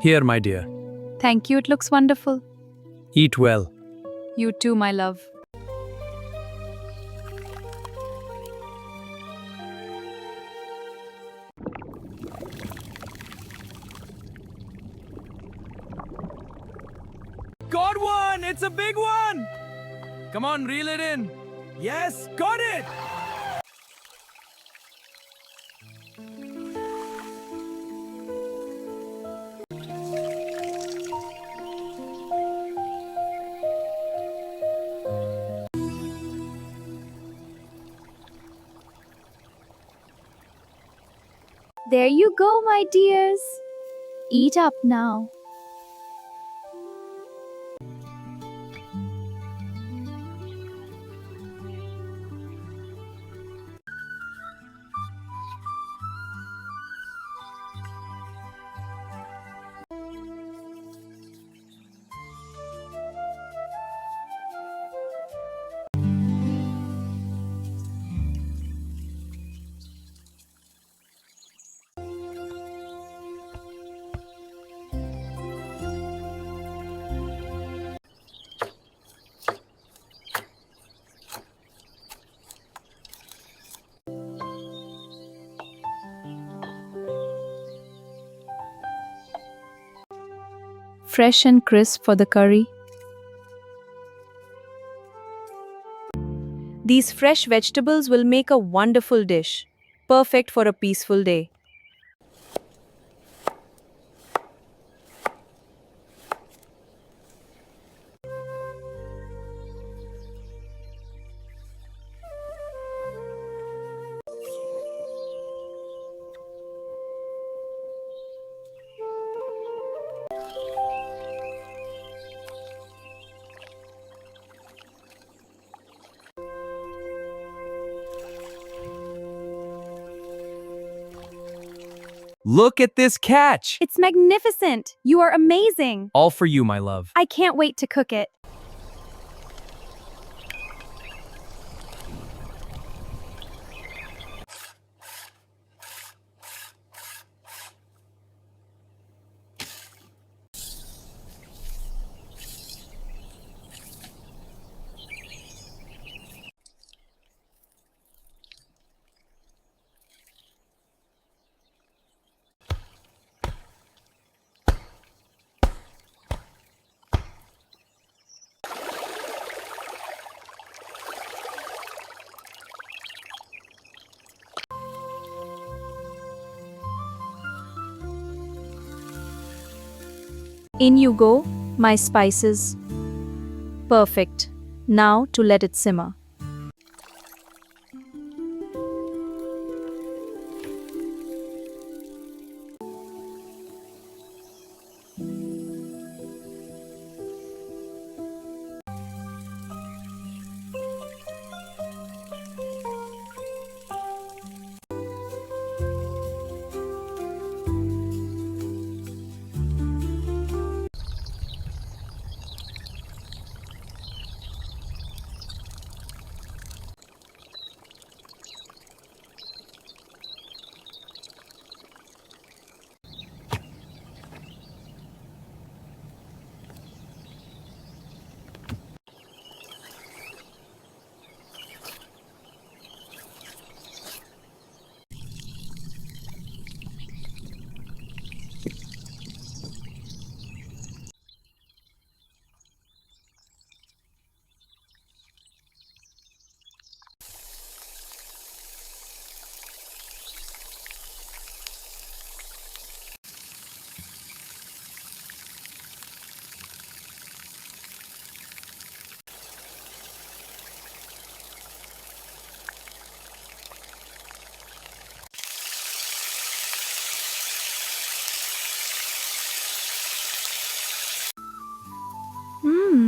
Here, my dear. Thank you, it looks wonderful. Eat well. You too, my love. Got one! It's a big one! Come on, reel it in. Yes, got it! There you go, my dears. Eat up now. Fresh and crisp for the curry. These fresh vegetables will make a wonderful dish, perfect for a peaceful day. Look at this catch! It's magnificent. You are amazing. All for you, my love. I can't wait to cook it. In you go, my spices. Perfect. Now to let it simmer.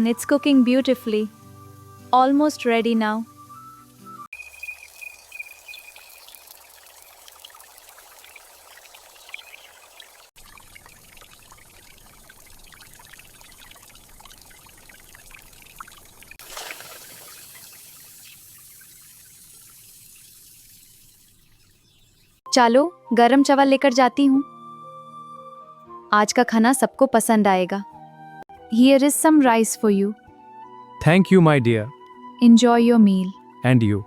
It's cooking beautifully. Almost ready now. चलो, गरम चावल लेकर जाती हूँ. आज का खाना सबको पसंद आएगा. Here is some rice for you. Thank you, my dear. Enjoy your meal. And you.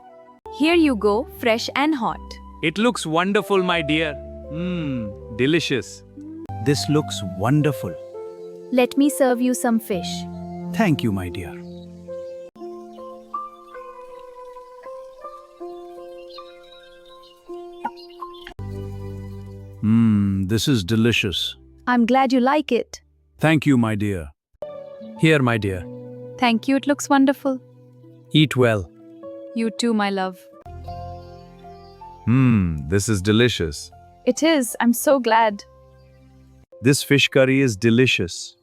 Here you go, fresh and hot. It looks wonderful, my dear. Delicious. This looks wonderful. Let me serve you some fish. Thank you, my dear. This is delicious. I'm glad you like it. Thank you, my dear. Here, my dear. Thank you, it looks wonderful. Eat well. You too, my love. This is delicious. It is, I'm so glad. This fish curry is delicious.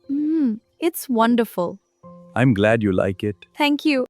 It's wonderful. I'm glad you like it. Thank you.